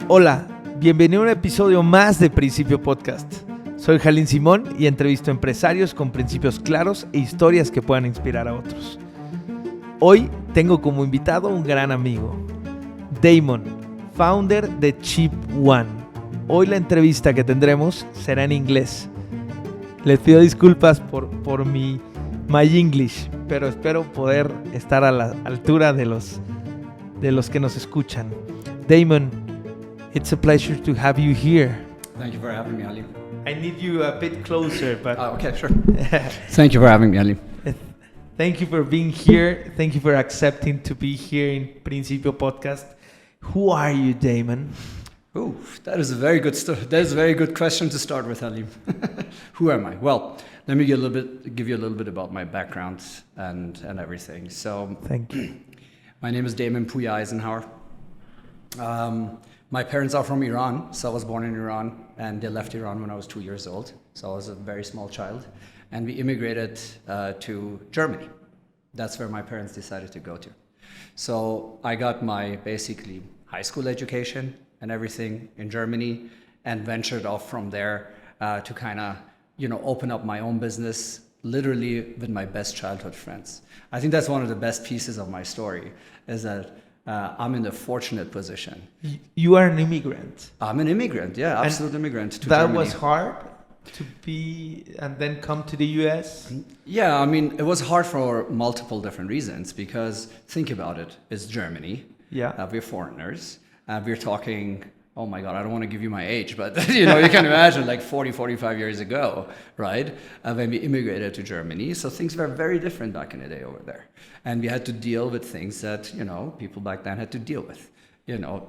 Hola, bienvenido a un episodio más de Principio Podcast. Soy Jalín Simón y entrevisto empresarios con principios claros e historias que puedan inspirar a otros. Hoy tengo como invitado un gran amigo, Damon, founder de Chip One. Hoy la entrevista que tendremos será en inglés. Les pido disculpas por mi my English, pero espero poder estar a la altura de los que nos escuchan. Damon, it's a pleasure to have you here. Thank you for having me, Ali. I need you a bit closer, but Okay, sure. Thank you for having me, Ali. Thank you for being here. Thank you for accepting to be here in Principio Podcast. Who are you, Damon? Ooh, that is a very good question to start with, Ali. Who am I? Well, let me give you a little bit about my background and everything. So, Thank you. My name is Damon P. Eisenhauer. My parents are from Iran, so I was born in Iran, and they left Iran when I was 2 years old. So I was a very small child, and we immigrated to Germany. That's where my parents decided to go to. So I got my basically high school education and everything in Germany, and ventured off from there to kind of, open up my own business, literally with my best childhood friends. I think that's one of the best pieces of my story, is that I'm in the fortunate position. You are an immigrant. I'm an immigrant, yeah, absolute immigrant to that Germany. Was hard to be and then come to the US? Yeah, I mean, it was hard for multiple different reasons, because think about it, it's Germany. Yeah. We're foreigners. We're talking, oh my God, I don't want to give you my age, but you can imagine like 40, 45 years ago, right? When we immigrated to Germany. So things were very different back in the day over there. And we had to deal with things that, people back then had to deal with.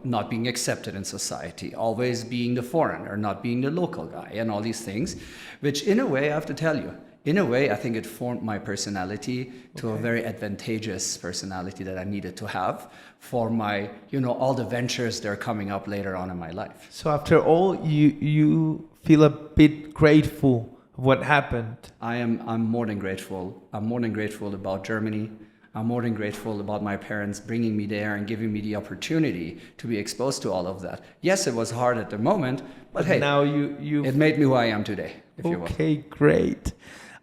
Not being accepted in society, always being the foreigner, not being the local guy, and all these things, which in a way, I have to tell you, I think it formed my personality to a very advantageous personality that I needed to have for my, all the ventures that are coming up later on in my life. So after all, you feel a bit grateful of what happened. I'm more than grateful. I'm more than grateful about Germany. I'm more than grateful about my parents bringing me there and giving me the opportunity to be exposed to all of that. Yes, it was hard at the moment, but hey, now it made me who I am today, if you will. Okay, great.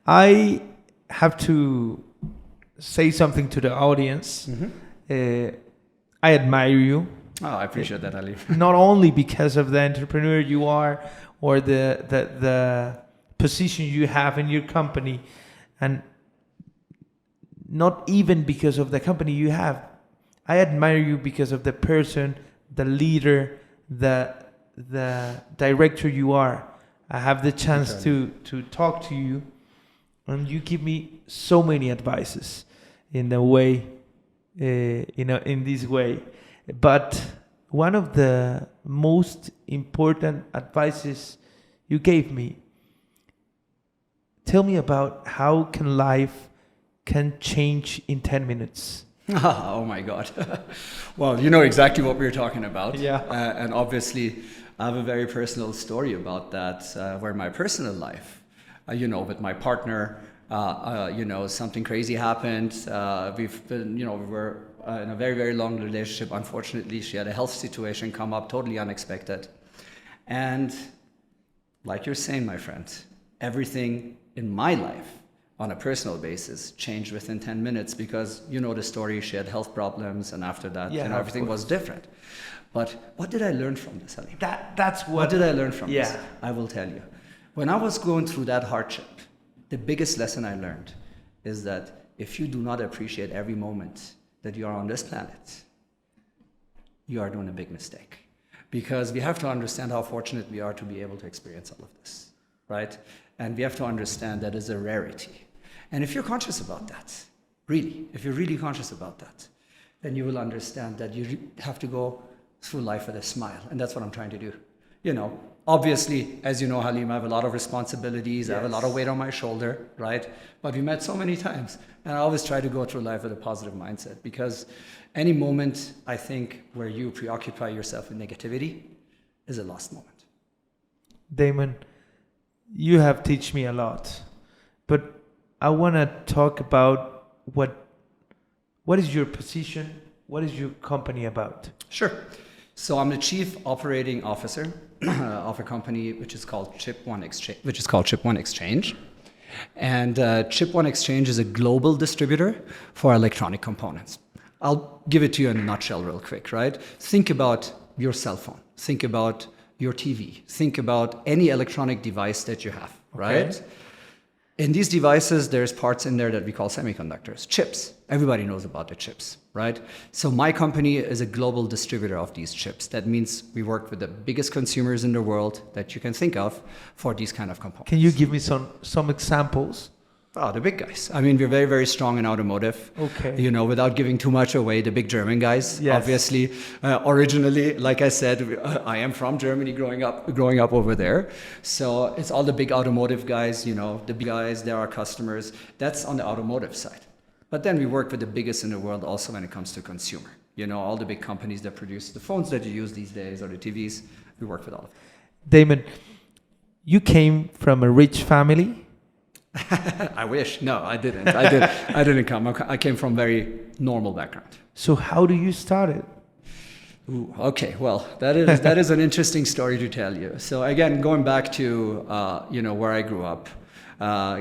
I have to say something to the audience. Mm-hmm. I admire you. Oh, I appreciate that, Ali. Not only because of the entrepreneur you are or the position you have in your company, and not even because of the company you have. I admire you because of the person, the leader, the director you are. I have the chance to talk to you, and you give me so many advices in the way, in this way. But one of the most important advices you gave me, tell me about how can life can change in 10 minutes. Oh my God. Well, you know exactly what we're talking about. Yeah. And obviously, I have a very personal story about that, where my personal life, with my partner, something crazy happened. We were in a very, very long relationship. Unfortunately, she had a health situation come up, totally unexpected. And like you're saying, my friend, everything in my life on a personal basis changed within 10 minutes, because the story, she had health problems, and after that, everything was different. But what did I learn from this, Ali? What did I learn from this? Yeah. I will tell you. When I was going through that hardship, the biggest lesson I learned is that if you do not appreciate every moment that you are on this planet, you are doing a big mistake. Because we have to understand how fortunate we are to be able to experience all of this, right? And we have to understand that it's a rarity. And if you're conscious about that, if you're really conscious about that, then you will understand that you have to go through life with a smile. And that's what I'm trying to do. Obviously, as you know, Halim, I have a lot of responsibilities. Yes. I have a lot of weight on my shoulder, right? But we met so many times. And I always try to go through life with a positive mindset, because any moment, I think, where you preoccupy yourself with negativity is a lost moment. Damon, you have taught me a lot, but I want to talk about what is your position what is your company about? Sure. So I'm the chief operating officer of a company which is called Chip One Exchange. And Chip One Exchange is a global distributor for electronic components. I'll give it to you in a nutshell real quick, right? Think about your cell phone. Think about your TV. Think about any electronic device that you have, right? Okay. In these devices, there's parts in there that we call semiconductors, chips. Everybody knows about the chips, right? So my company is a global distributor of these chips. That means we work with the biggest consumers in the world that you can think of for these kind of components. Can you give me some examples? Oh, the big guys. I mean, we're very, very strong in automotive. Okay. You know, without giving too much away, the big German guys. Yes. Obviously, originally, like I said, I am from Germany, growing up over there. So it's all the big automotive guys. You know, the big guys. They're our customers. That's on the automotive side. But then we work with the biggest in the world also when it comes to consumer. You know, all the big companies that produce the phones that you use these days or the TVs. We work with all of them. Damon, you came from a rich family. I wish. No, I didn't. I didn't come. I came from very normal background. So how do you start it? Ooh, okay, well, that is an interesting story to tell you. So again, going back to where I grew up,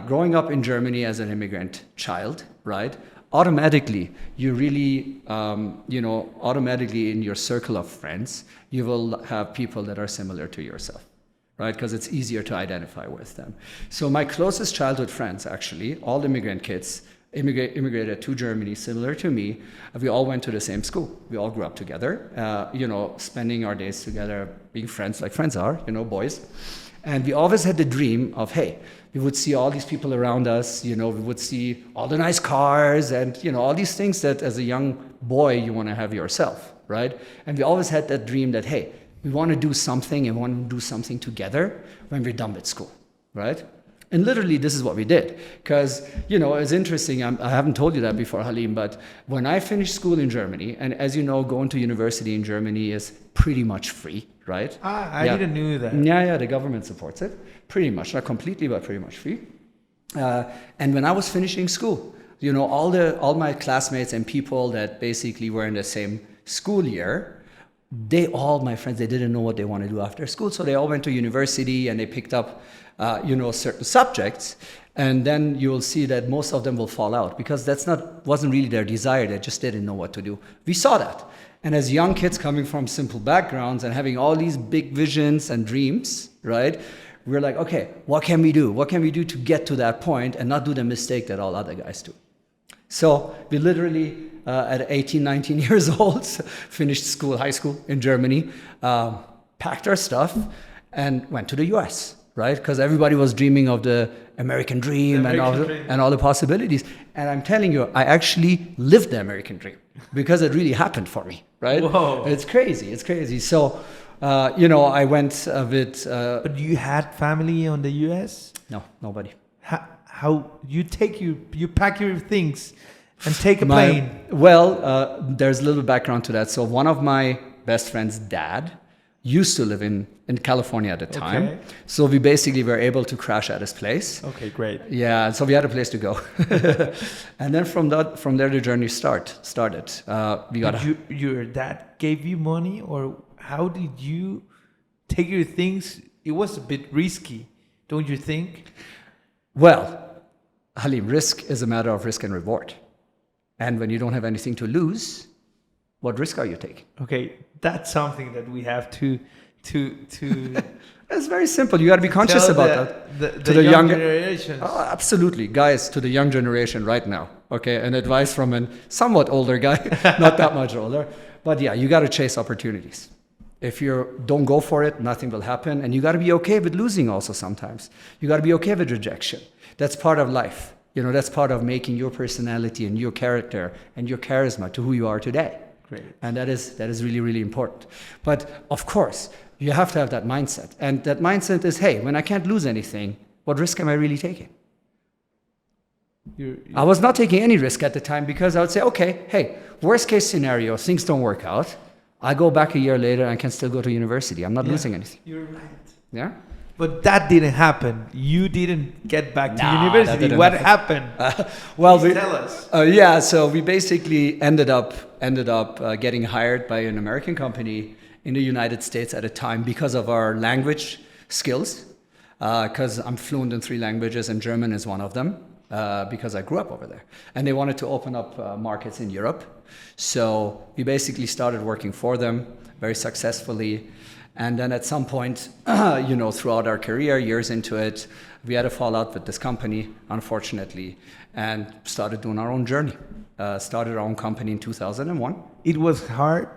growing up in Germany as an immigrant child, right? Automatically, you really, automatically in your circle of friends, you will have people that are similar to yourself. Right, because it's easier to identify with them. So my closest childhood friends, actually, all immigrant kids, immigrated to Germany, similar to me. We all went to the same school. We all grew up together, spending our days together, being friends like friends are, boys. And we always had the dream of, hey, we would see all these people around us, we would see all the nice cars and, all these things that as a young boy you want to have yourself, right? And we always had that dream that, hey, we want to do something and want to do something together when we're done with school, right? And literally, this is what we did. Because, it's interesting, I haven't told you that before, Halim, but when I finished school in Germany, and as you know, going to university in Germany is pretty much free, right? I didn't know that. Yeah, the government supports it. Pretty much, not completely, but pretty much free. And when I was finishing school, all my classmates and people that basically were in the same school year, my friends, they didn't know what they want to do after school. So they all went to university and they picked up, certain subjects. And then you'll see that most of them will fall out because wasn't really their desire. They just didn't know what to do. We saw that. And as young kids coming from simple backgrounds and having all these big visions and dreams, right? We're like, okay, what can we do? What can we do to get to that point and not do the mistake that all other guys do? So we literally, at 18, 19 years old, finished high school in Germany, packed our stuff, and went to the US, right? Because everybody was dreaming of the American dream and all the possibilities. And I'm telling you, I actually lived the American dream because it really happened for me, right? Whoa. It's crazy. So, I went with... But you had family on the US? No, nobody. How you pack your things and take a plane? There's a little background to that. So one of my best friend's dad used to live in California at the time. Okay. So we basically were able to crash at his place. Okay, great. Yeah, so we had a place to go. And then from there the journey started. Your dad gave you money, or how did you take your things? It was a bit risky, don't you think? Well, Halim, risk is a matter of risk and reward. And when you don't have anything to lose, what risk are you taking? Okay, that's something that we have to It's very simple. You got to be conscious about that. To the young generations. Oh, absolutely. Guys, to the young generation right now. Okay, an advice from a somewhat older guy, not that much older. But yeah, you got to chase opportunities. If you don't go for it, nothing will happen. And you got to be okay with losing also sometimes. You got to be okay with rejection. That's part of life. That's part of making your personality and your character and your charisma to who you are today. Great. And that is really, really important. But of course, you have to have that mindset. And that mindset is, hey, when I can't lose anything, what risk am I really taking? I was not taking any risk at the time because I would say, okay, hey, worst case scenario, things don't work out. I go back a year later and can still go to university. I'm not losing anything. You're right. Yeah? But that didn't happen. You didn't get back to Nah, that university. didn't What happen. happened? Well, Please tell us. yeah. So we basically ended up getting hired by an American company in the United States at a time because of our language skills. Because I'm fluent in 3 languages and German is one of them. Because I grew up over there, and they wanted to open up markets in Europe. So we basically started working for them very successfully. And then at some point, throughout our career, years into it, we had a fallout with this company, unfortunately, and started doing our own journey. Started our own company in 2001. It was hard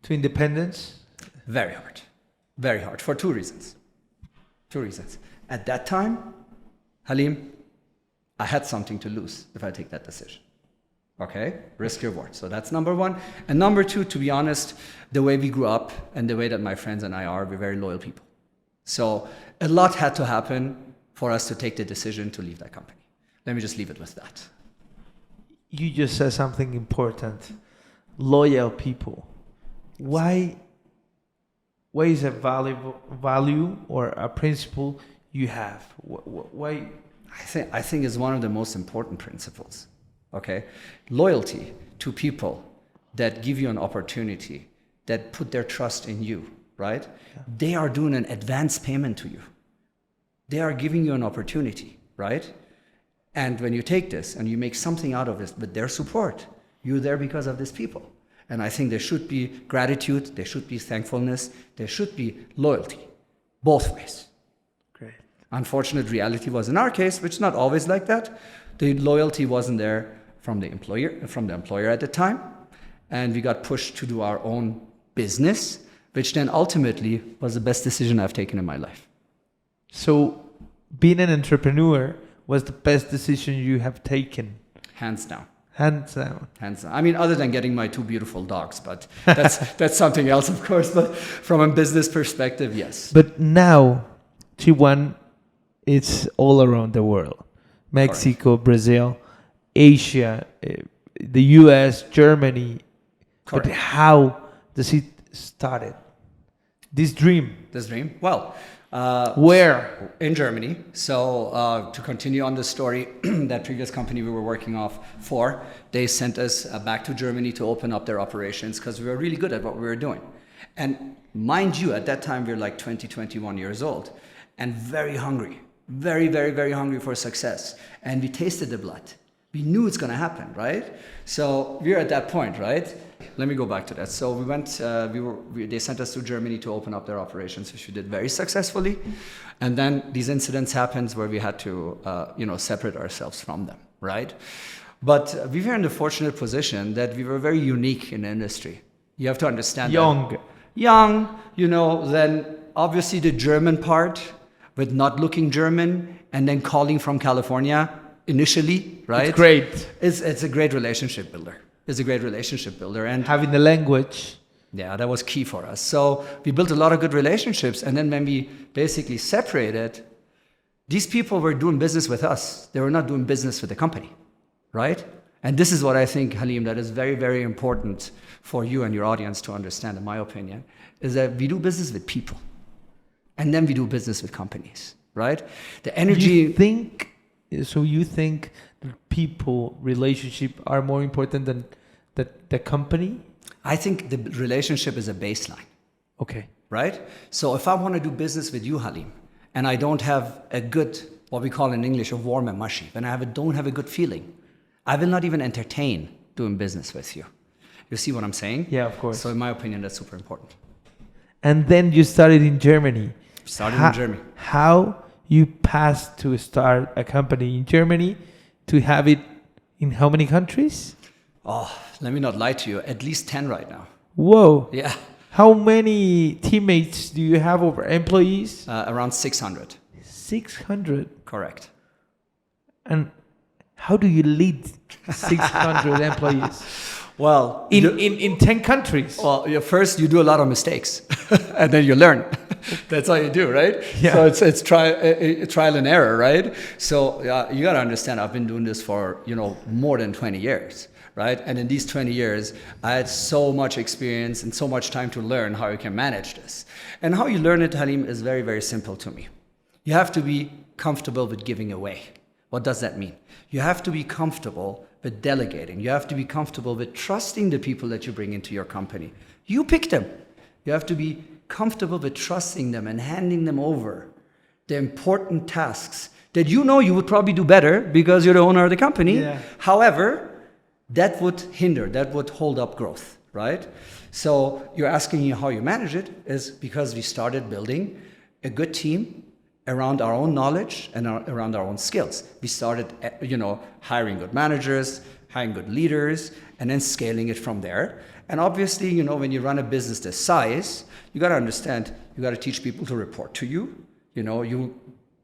to independence. Very hard, for 2 reasons. 2 reasons. At that time, Halim, I had something to lose if I take that decision. Okay, risk reward. So that's number 1. And number 2, to be honest, the way we grew up and the way that my friends and I are, we're very loyal people. So a lot had to happen for us to take the decision to leave that company. Let me just leave it with that. You just said something important. Loyal people. Why is a value or a principle you have? Why? I think it's one of the most important principles. Okay, loyalty to people that give you an opportunity, that put their trust in you, right? Yeah. They are doing an advance payment to you. They are giving you an opportunity, right? And when you take this and you make something out of it with their support, you're there because of these people. And I think there should be gratitude, there should be thankfulness, there should be loyalty, both ways. Great. Unfortunate reality was in our case, which is not always like that. The loyalty wasn't there from the employer at the time, and we got pushed to do our own business, which then ultimately was the best decision I've taken in my life. So being an entrepreneur was the best decision you have taken? Hands down. Hands down. Hands down. I mean, other than getting my 2 beautiful dogs, but that's something else, of course. But from a business perspective, yes. But now, T1, it's all around the world. Mexico, correct. Brazil, Asia, the US, Germany. Correct. But how does it started? This dream? Well, where? In Germany. So to continue on the story, that previous company we were working for, they sent us back to Germany to open up their operations because we were really good at what we were doing. And mind you, at that time, we were like 20, 21 years old and very hungry. Very, very, very hungry for success. And we tasted the blood. We knew it's going to happen, right? So we were at that point, right? Let me go back to that. So we went, they sent us to Germany to open up their operations, which we did very successfully. And then these incidents happened where we had to, separate ourselves from them, right? But we were in the fortunate position that we were very unique in the industry. You have to understand Young, then obviously the German part, with not looking German and then calling from California initially, right? It's great. It's a great relationship builder. And having the language. Yeah, that was key for us. So we built a lot of good relationships. And then when we basically separated, these people were doing business with us. They were not doing business with the company, right? And this is what I think, Halim, that is very, very important for you and your audience to understand, in my opinion, is that we do business with people. And then we do business with companies, right? The energy. You think that people relationship are more important than the company? I think the relationship is a baseline. Okay. Right? So if I want to do business with you, Halim, and I don't have a good, what we call in English, a warm and mushy, and I don't have a good feeling, I will not even entertain doing business with you. You see what I'm saying? Yeah, of course. So in my opinion, that's super important. And then you started in Germany. In Germany. How you passed to start a company in Germany to have it in how many countries? Oh, let me not lie to you. At least 10 right now. Whoa. Yeah. How many teammates do you have over employees? Around 600. 600? Correct. And how do you lead 600 employees? Well, in 10 countries. Well, first you do a lot of mistakes, and then you learn. That's all you do, right? Yeah. So it's trial and error, right? So you got to understand, I've been doing this for more than 20 years, right? And in these 20 years, I had so much experience and so much time to learn how you can manage this. And how you learn it, Halim, is very, very simple to me. You have to be comfortable with giving away. What does that mean? You have to be comfortable with delegating. You have to be comfortable with trusting the people that you bring into your company. You pick them. You have to be comfortable with trusting them and handing them over the important tasks that you know you would probably do better because you're the owner of the company. Yeah. However, that would hinder, that would hold up growth, right? So you're asking me how you manage it is because we started building a good team around our own knowledge and around our own skills. We started, hiring good managers, hiring good leaders, and then scaling it from there. And obviously, when you run a business this size, you got to understand, you got to teach people to report to you. You're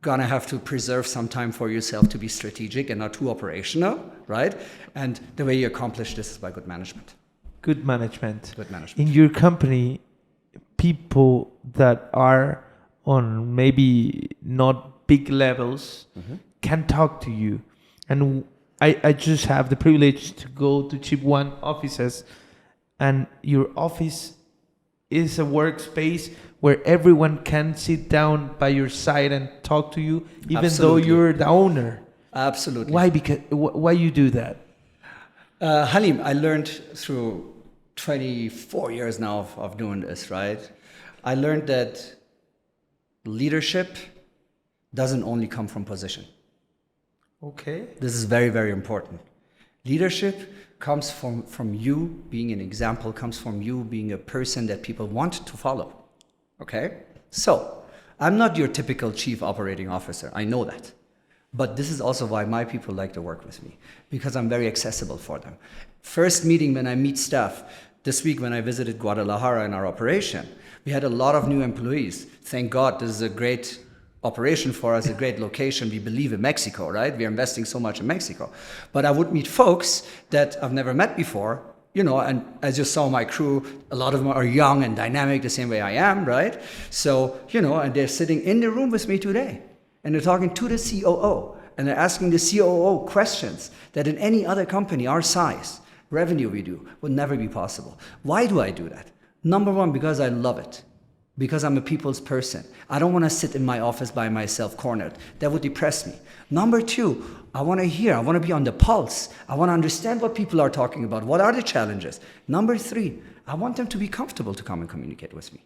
gonna have to preserve some time for yourself to be strategic and not too operational, right? And the way you accomplish this is by good management. Good management. Good management. In your company, people that are on maybe not big levels can talk to you. And I just have the privilege to go to Chip One offices, and your office is a workspace where everyone can sit down by your side and talk to you, even though you're the owner. Absolutely. Why? Why you do that? Halim, I learned through 24 years now of doing this, right? I learned that leadership doesn't only come from position. Okay. This is very, very important. Leadership comes from you being an example, comes from you being a person that people want to follow. Okay? So, I'm not your typical chief operating officer. I know that. But this is also why my people like to work with me, because I'm very accessible for them. First meeting when I meet staff, this week when I visited Guadalajara in our operation, we had a lot of new employees. Thank God, this is a great operation for us, a great location. We believe in Mexico, right? We are investing so much in Mexico. But I would meet folks that I've never met before, and as you saw my crew, a lot of them are young and dynamic the same way I am, right? So, and they're sitting in the room with me today. And they're talking to the COO. And they're asking the COO questions that in any other company our size, revenue we do, would never be possible. Why do I do that? Number one, because I love it. Because I'm a people's person. I don't want to sit in my office by myself cornered. That would depress me. Number two, I want to hear. I want to be on the pulse. I want to understand what people are talking about. What are the challenges? Number three, I want them to be comfortable to come and communicate with me.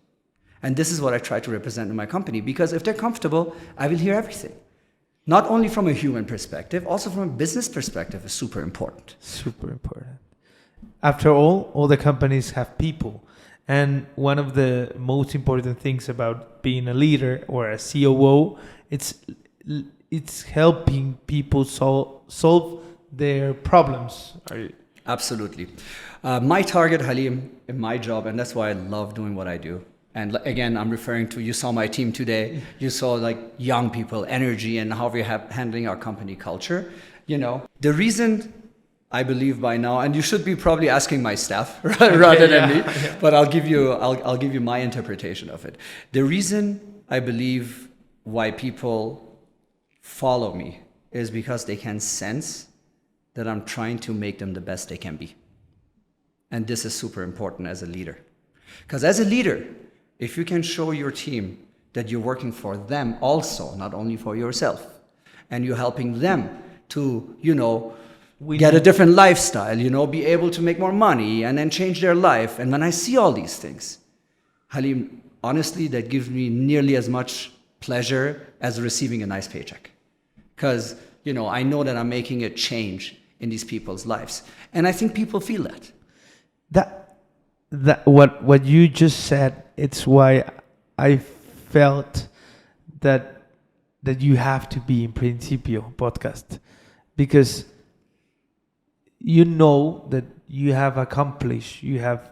And this is what I try to represent in my company. Because if they're comfortable, I will hear everything. Not only from a human perspective, also from a business perspective is super important. Super important. After all the companies have people. And one of the most important things about being a leader or a COO, it's helping people solve their problems. Absolutely. My target, Halim, in my job, and that's why I love doing what I do. And again, I'm referring to, you saw my team today, you saw like young people, energy, and how we're handling our company culture. The reason I believe by now, and you should be probably asking my staff rather than me, but I'll give you my interpretation of it. The reason I believe why people follow me is because they can sense that I'm trying to make them the best they can be. And this is super important as a leader. Because as a leader, if you can show your team that you're working for them also, not only for yourself, and you're helping them to, get a different lifestyle, be able to make more money and then change their life. And when I see all these things, Halim, honestly, that gives me nearly as much pleasure as receiving a nice paycheck. Because, I know that I'm making a change in these people's lives. And I think people feel that. That what you just said, it's why I felt that you have to be in Principio podcast. Because that you have accomplished, you have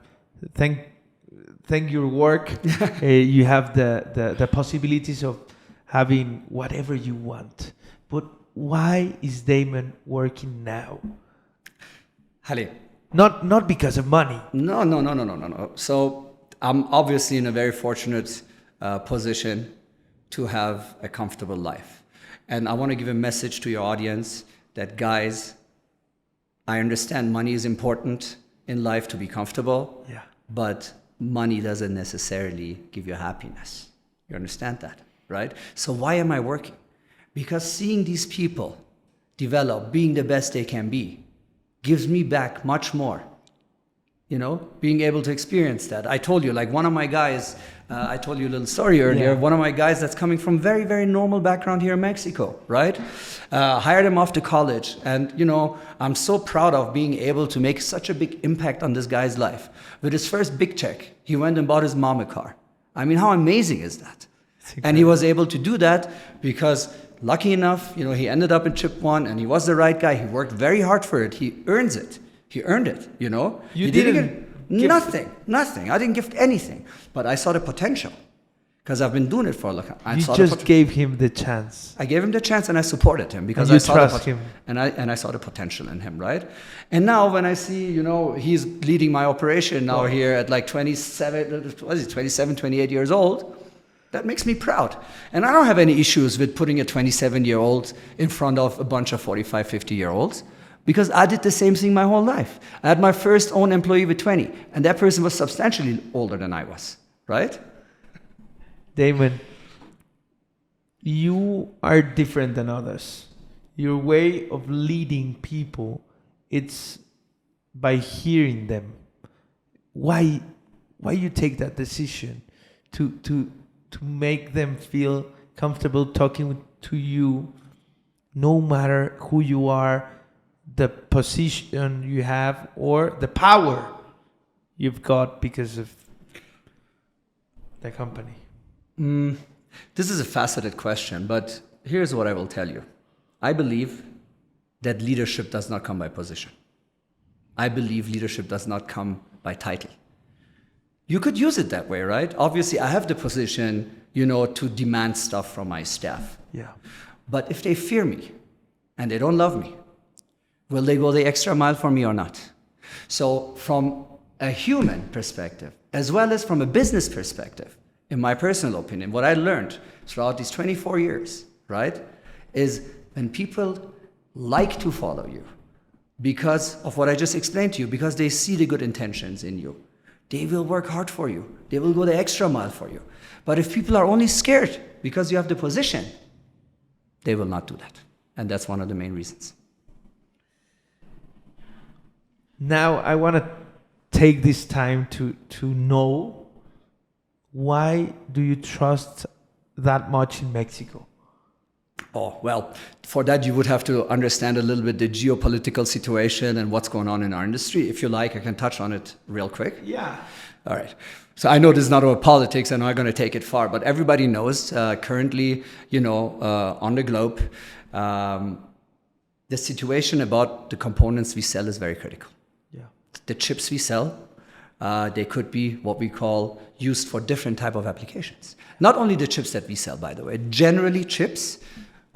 thank your work, you have the possibilities of having whatever you want. But why is Damon working now? Halim. Not because of money. No. So I'm obviously in a very fortunate position to have a comfortable life. And I want to give a message to your audience that, guys, I understand money is important in life to be comfortable, Yeah. but money doesn't necessarily give you happiness. You understand that, right? So why am I working? Because seeing these people develop, being the best they can be, gives me back much more. You know, being able to experience that. I told you, like one of my guys, I told you a little story earlier, Yeah. one of my guys that's coming from very, very normal background here in Mexico, right? Hired him off to college. And, you know, I'm so proud of being able to make such a big impact on this guy's life. With his first big check, he went and bought his mom a car. I mean, how amazing is that? And he was able to do that because, lucky enough, you know, he ended up in Chip 1 and he was the right guy. He worked very hard for it. He earns it. He earned it, you know? You He didn't gift- Nothing. I didn't gift anything. But I saw the potential because I've been doing it for a long time. I You saw just gave him the chance. I gave him the chance and I supported him because And you I saw trust him. And I saw the potential in him, right? And now when I see, you know, he's leading my operation now here at like 27, 28 years old, that makes me proud. And I don't have any issues with putting a 27-year-old in front of a bunch of 45, 50-year-olds because I did the same thing my whole life. I had my first own employee with 20 and that person was substantially older than I was, right? Damon, you are different than others. Your way of leading people, it's by hearing them. Why you take that decision to make them feel comfortable talking to you, no matter who you are, the position you have, or the power you've got because of the company? This is a faceted question, but here's what I will tell you. I believe that leadership does not come by position. I believe leadership does not come by title. You could use it that way, right? Obviously, I have the position, you know, to demand stuff from my staff. Yeah. But if they fear me and they don't love me, will they go the extra mile for me or not? So from a human perspective, as well as from a business perspective, in my personal opinion, what I learned throughout these 24 years, right, is when people like to follow you because of what I just explained to you, because they see the good intentions in you, they will work hard for you. They will go the extra mile for you. But if people are only scared because you have the position, they will not do that. And that's one of the main reasons. Now I want to take this time to know, why do you trust that much in Mexico? Oh, well, for that you would have to understand a little bit the geopolitical situation and what's going on in our industry. If you like, I can touch on it real quick. Yeah. All right. So I know this is not about politics and I'm not going to take it far, but everybody knows currently, you know, on the globe, the situation about the components we sell is very critical. Yeah. The chips we sell, they could be what we call used for different type of applications. Not only the chips that we sell, by the way. Generally, chips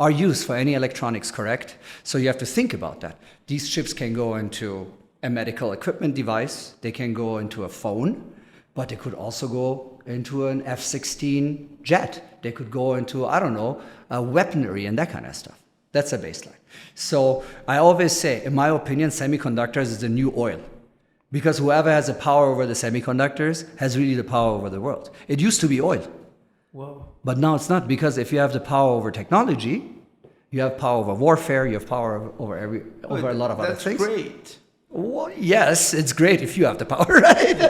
are used for any electronics, correct? So you have to think about that. These chips can go into a medical equipment device. They can go into a phone, but they could also go into an F-16 jet. They could go into, I don't know, weaponry and that kind of stuff. That's a baseline. So I always say, in my opinion, semiconductors is the new oil. Because whoever has the power over the semiconductors has really the power over the world. It used to be oil. Whoa. But now it's not, because if you have the power over technology, you have power over warfare, you have power over a lot of other things. That's great. Well, yes, it's great if you have the power, right?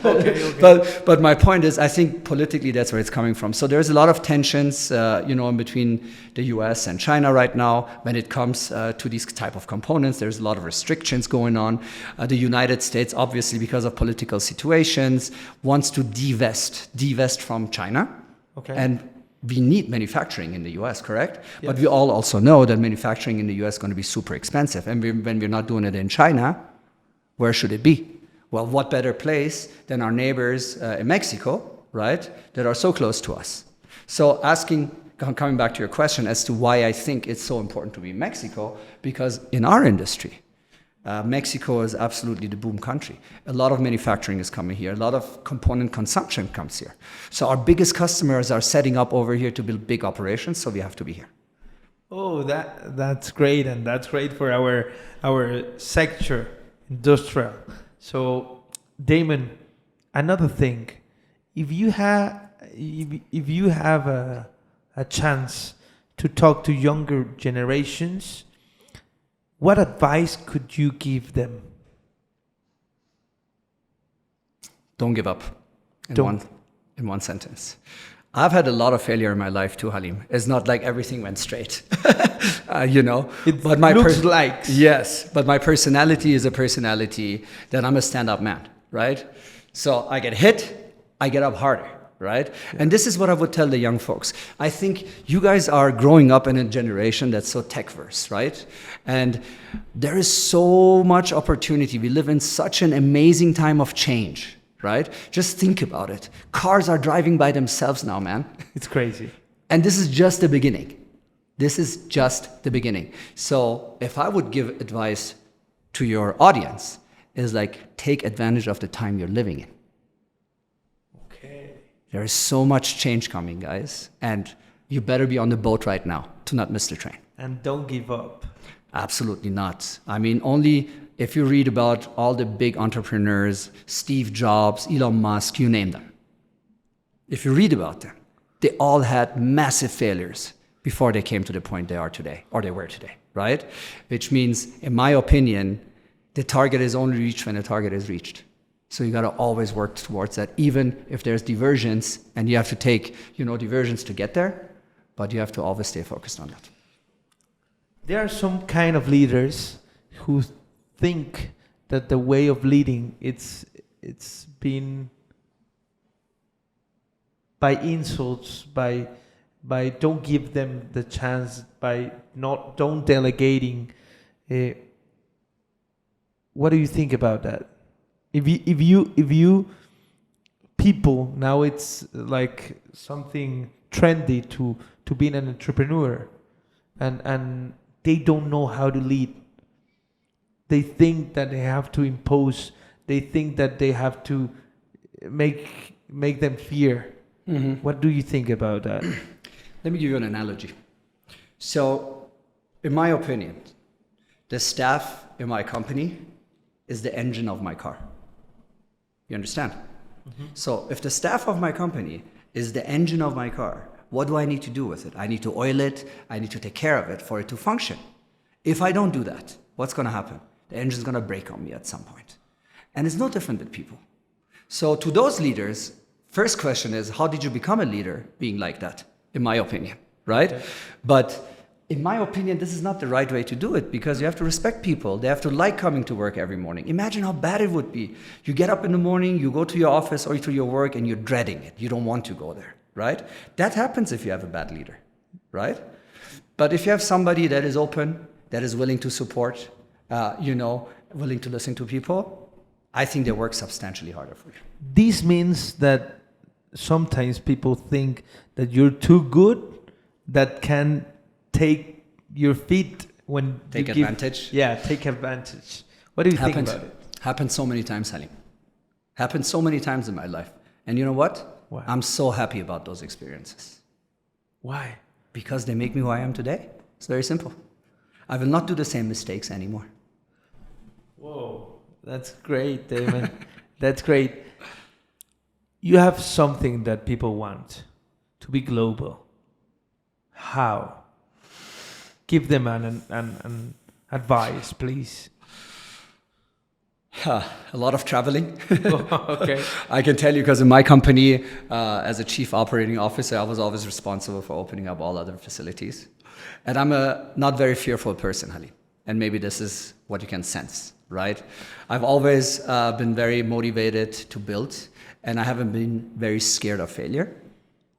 Okay. But my point is, I think politically that's where it's coming from. So there's a lot of tensions, you know, in between the US and China right now when it comes to these type of components. There's a lot of restrictions going on. The United States, obviously, because of political situations, wants to divest from China. Okay. And we need manufacturing in the US, correct? Yes. But we all also know that manufacturing in the US is going to be super expensive. And when we're not doing it in China, where should it be? Well, what better place than our neighbors in Mexico, right, that are so close to us? So coming back to your question as to why I think it's so important to be in Mexico, because in our industry, Mexico is absolutely the boom country. A lot of manufacturing is coming here. A lot of component consumption comes here. So our biggest customers are setting up over here to build big operations, so we have to be here. Oh, that's great, and that's great for our sector, industrial. So, Damon, another thing, if you have a chance to talk to younger generations, what advice could you give them? Don't give up. Don't. In one sentence. I've had a lot of failure in my life too, Halim. It's not like everything went straight, It But my looks like. yes, but my personality is a personality that I'm a stand-up man, right? So I get hit, I get up harder, right? And this is what I would tell the young folks. I think you guys are growing up in a generation that's so tech-verse, right? And there is so much opportunity. We live in such an amazing time of change. Right? Just think about it. Cars are driving by themselves now, man. It's crazy. And this is just the beginning. This is just the beginning. So if I would give advice to your audience, is like take advantage of the time you're living in. Okay. There is so much change coming, guys. And you better be on the boat right now to not miss the train. And don't give up. Absolutely not. I mean, only if you read about all the big entrepreneurs, Steve Jobs, Elon Musk, you name them. If you read about them, they all had massive failures before they came to the point they are today, or they were today, right? Which means, in my opinion, the target is only reached when the target is reached. So you gotta always work towards that, even if there's diversions, and you have to take, diversions to get there, but you have to always stay focused on that. There are some kind of leaders who think that the way of leading it's been by insults, by don't give them the chance, by don't delegating. What do you think about that? If you people now, it's like something trendy to be an entrepreneur, and they don't know how to lead. They think that they have to impose. They think that they have to make them fear. Mm-hmm. What do you think about that? Let me give you an analogy. So, in my opinion, the staff in my company is the engine of my car. You understand? Mm-hmm. So, if the staff of my company is the engine of my car, what do I need to do with it? I need to oil it. I need to take care of it for it to function. If I don't do that, what's going to happen? The engine's going to break on me at some point. And it's no different with people. So to those leaders, first question is, how did you become a leader being like that? In my opinion, right? Okay. But in my opinion, this is not the right way to do it, because you have to respect people. They have to like coming to work every morning. Imagine how bad it would be. You get up in the morning, you go to your office or to your work, and you're dreading it. You don't want to go there, right? That happens if you have a bad leader, right? But if you have somebody that is open, that is willing to support, willing to listen to people, I think they work substantially harder for you. This means that sometimes people think that you're too good, that can take your feet when take you advantage. Take advantage. What do you think about it? Happened so many times, Halim. Happened so many times in my life. And you know what? Why? I'm so happy about those experiences. Why? Because they make me who I am today. It's very simple. I will not do the same mistakes anymore. Whoa, that's great, Damon. That's great. You have something that people want, to be global. How? Give them an advice, please. A lot of traveling. Okay. I can tell you, because in my company, as a chief operating officer, I was always responsible for opening up all other facilities. And I'm a not very fearful person, Halim. And maybe this is what you can sense, right? I've always been very motivated to build, and I haven't been very scared of failure,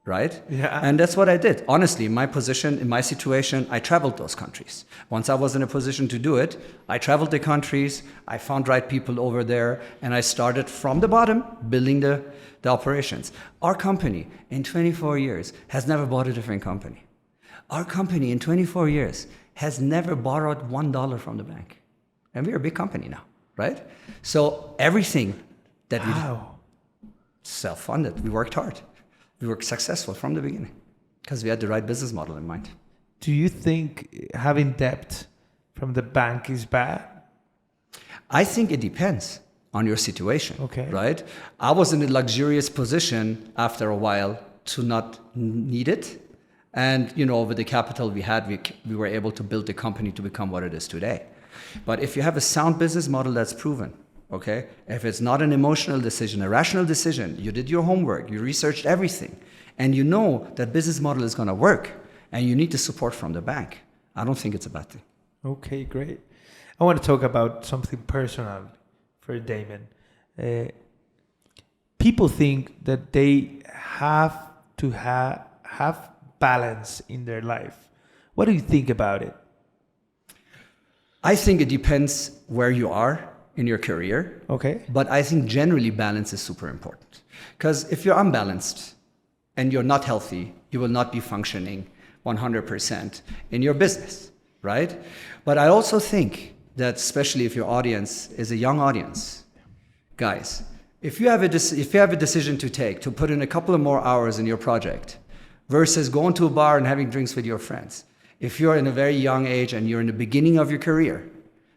right? Yeah. And that's what I did. Honestly, in my position, in my situation, I traveled those countries. Once I was in a position to do it, I traveled the countries, I found right people over there, and I started from the bottom, building the operations. Our company, in 24 years, has never bought a different company. Our company, in 24 years, has never borrowed $1 from the bank. And we're a big company now, right? So everything that we do, self-funded. We worked hard. We were successful from the beginning because we had the right business model in mind. Do you think having debt from the bank is bad? I think it depends on your situation. Okay. Right? I was in a luxurious position after a while to not need it. And, with the capital we had, we were able to build the company to become what it is today. But if you have a sound business model that's proven, okay, if it's not an emotional decision, a rational decision, you did your homework, you researched everything, and you know that business model is going to work, and you need the support from the bank, I don't think it's a bad thing. Okay, great. I want to talk about something personal for Damon. People think that they have to have balance in their life. What do you think about it? I think it depends where you are in your career. Okay. But I think generally balance is super important. Because if you're unbalanced and you're not healthy, you will not be functioning 100% in your business, right? But I also think that especially if your audience is a young audience, guys, if you have a decision to take to put in a couple of more hours in your project versus going to a bar and having drinks with your friends, if you're in a very young age and you're in the beginning of your career,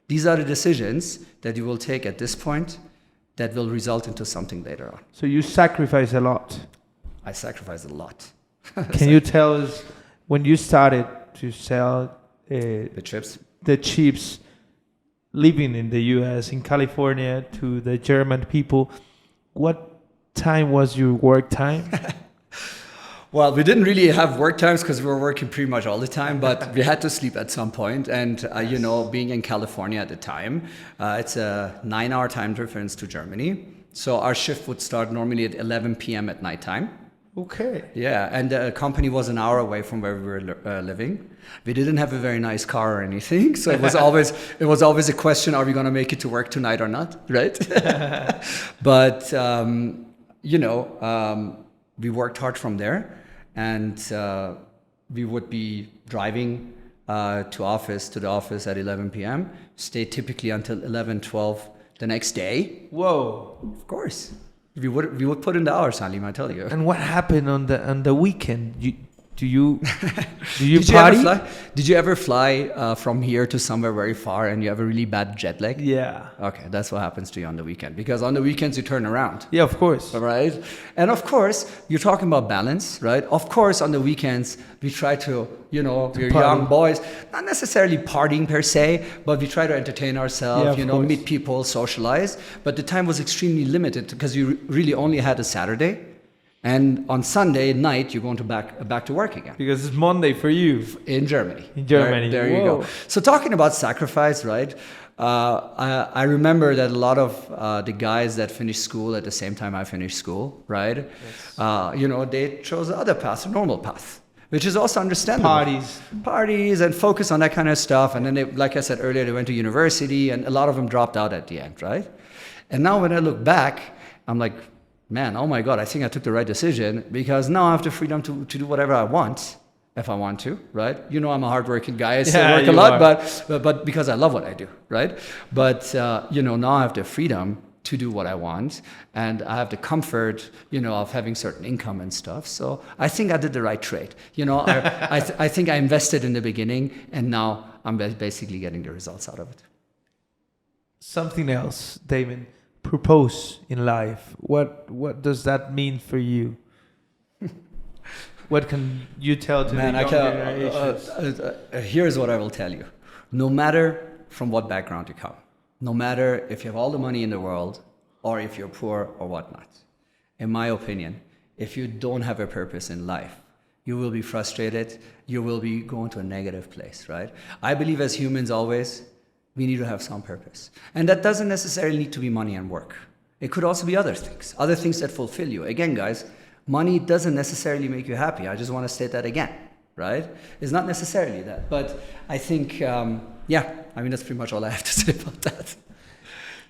these are the decisions that you will take at this point that will result into something later on. So you sacrifice a lot. I sacrificed a lot. Can you tell us when you started to sell the chips? The chips, living in the US, in California, to the German people, what time was your work time? Well, we didn't really have work times because we were working pretty much all the time, but we had to sleep at some point. And, being in California at the time, it's a 9-hour time difference to Germany. So our shift would start normally at 11 p.m. at nighttime. Okay. Yeah, and the company was an hour away from where we were living. We didn't have a very nice car or anything, so it was always a question: are we going to make it to work tonight or not? Right? But we worked hard from there, and we would be driving to the office at 11 p.m. Stay typically until 11, 12 the next day. Whoa! Of course. We would put in the hours, Salim, I tell you. And what happened on the weekend? Do you party? Did you ever fly from here to somewhere very far and you have a really bad jet lag? Yeah. Okay, that's what happens to you on the weekend. Because on the weekends you turn around. Yeah, of course. Right? And of course, you're talking about balance, right? Of course, on the weekends we try to, we're young boys, not necessarily partying per se, but we try to entertain ourselves, meet people, socialize. But the time was extremely limited because you really only had a Saturday. And on Sunday night, you're going to back to work again. Because it's Monday for you. In Germany. There you go. So talking about sacrifice, right? I remember that a lot of the guys that finished school at the same time I finished school, right? Yes. They chose the other path, the normal path, which is also understandable. Parties and focus on that kind of stuff. And then they, like I said earlier, they went to university and a lot of them dropped out at the end, right? And now when I look back, I'm like, man, oh my God, I think I took the right decision because now I have the freedom to do whatever I want if I want to, right? I'm a hardworking guy. I still work a lot, but because I love what I do, right? But, now I have the freedom to do what I want and I have the comfort, of having certain income and stuff. So I think I did the right trade. I think I invested in the beginning and now I'm basically getting the results out of it. Something else, Damon. Propose in life. What does that mean for you? What can you tell to the younger generations? Here's what I will tell you. No matter from what background you come, no matter if you have all the money in the world or if you're poor or whatnot, in my opinion, if you don't have a purpose in life, you will be frustrated, you will be going to a negative place, right? I believe as humans always, we need to have some purpose. And that doesn't necessarily need to be money and work. It could also be other things that fulfill you. Again, guys, money doesn't necessarily make you happy. I just want to state that again, right? It's not necessarily that. But I think, that's pretty much all I have to say about that.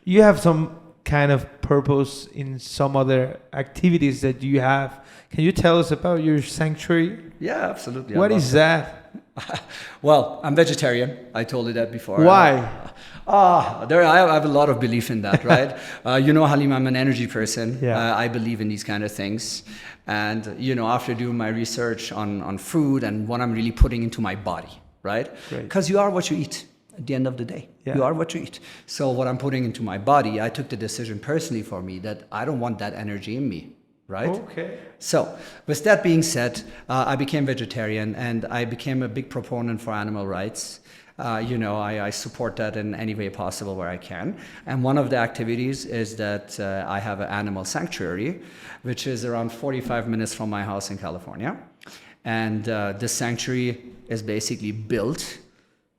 You have some kind of purpose in some other activities that you have. Can you tell us about your sanctuary? Yeah, absolutely. What is that? Well, I'm vegetarian. I told you that before. Why? I have a lot of belief in that, right? Halim, I'm an energy person. Yeah. I believe in these kind of things. And, after doing my research on food and what I'm really putting into my body, right? Because you are what you eat at the end of the day. Yeah. You are what you eat. So what I'm putting into my body, I took the decision personally for me that I don't want that energy in me, right? Okay. So with that being said, I became vegetarian and I became a big proponent for animal rights. I support that in any way possible where I can. And one of the activities is that I have an animal sanctuary, which is around 45 minutes from my house in California. And this sanctuary is basically built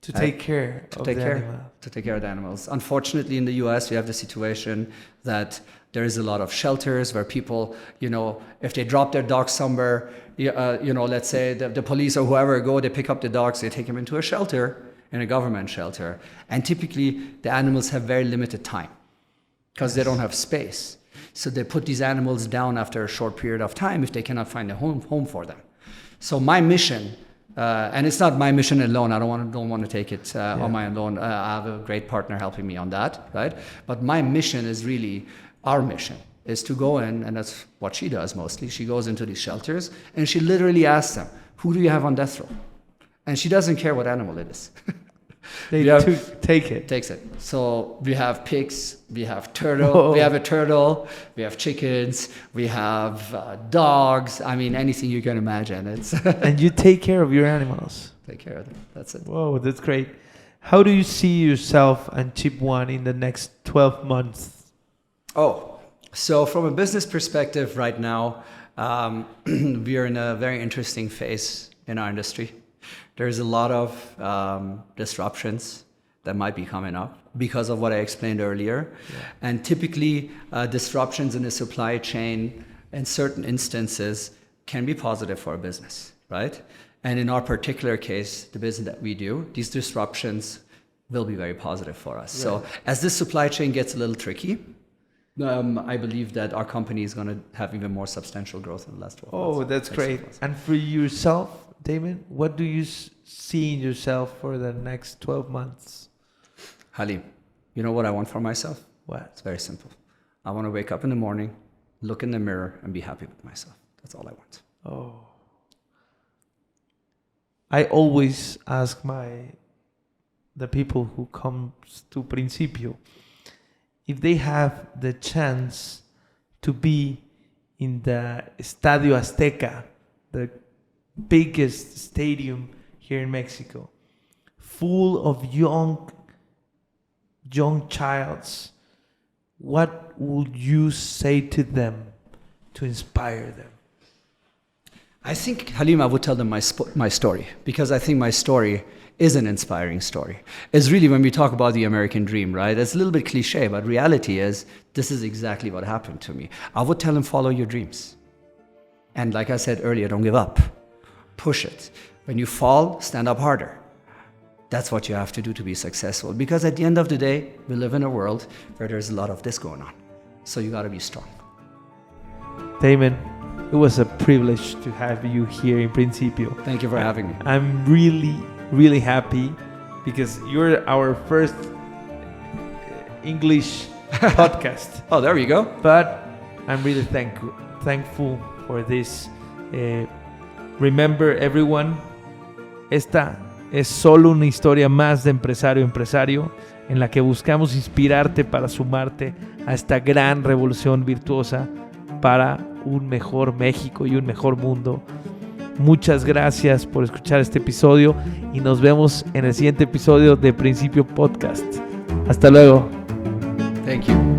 to take care of the animal. To take care of the animals. Unfortunately, in the US, we have the situation that there is a lot of shelters where people, if they drop their dogs somewhere, let's say the police or whoever go, they pick up the dogs, they take them into a shelter, in a government shelter. And typically, the animals have very limited time because they don't have space. So they put these animals down after a short period of time if they cannot find a home for them. So my mission, and it's not my mission alone. I don't want to take it on my own. I have a great partner helping me on that, right? But my mission is really, our mission is to go in, and that's what she does mostly. She goes into these shelters and she literally asks them, who do you have on death row? And she doesn't care what animal it is. They take it. Takes it. So we have pigs, we have turtle, we have a turtle, we have chickens, we have dogs. I mean, anything you can imagine. And you take care of your animals. Take care of them. That's it. Whoa, that's great. How do you see yourself and Chip One in the next 12 months? So from a business perspective right now, we are in a very interesting phase in our industry. There's a lot of disruptions that might be coming up because of what I explained earlier. Yeah. And typically, disruptions in the supply chain in certain instances can be positive for a business, right? And in our particular case, the business that we do, these disruptions will be very positive for us. Right. So as this supply chain gets a little tricky, I believe that our company is going to have even more substantial growth in the last 12 months. Oh, that's great. And for yourself, Damon, what do you see in yourself for the next 12 months? Halim, you know what I want for myself? What? It's very simple. I want to wake up in the morning, look in the mirror, and be happy with myself. That's all I want. Oh. I always ask the people who come to Principio if they have the chance to be in the Estadio Azteca, the biggest stadium here in Mexico, full of young childs, what would you say to them to inspire them? I think, Halim, I would tell them my story, because I think my story is an inspiring story. It's really, when we talk about the American dream, right? It's a little bit cliche, but reality is this is exactly what happened to me. I would tell them, follow your dreams. And like I said earlier, don't give up. Push it. When you fall, stand up harder. That's what you have to do to be successful. Because at the end of the day, we live in a world where there's a lot of this going on. So you got to be strong. Damon, it was a privilege to have you here in Principio. Thank you for having me. I'm really, really happy because you're our first English podcast. Oh, there you go. But I'm really thankful for this. Remember, everyone, esta es solo una historia más de empresario en la que buscamos inspirarte para sumarte a esta gran revolución virtuosa para un mejor México y un mejor mundo. Muchas gracias por escuchar este episodio y nos vemos en el siguiente episodio de Principio Podcast. Hasta luego. Thank you.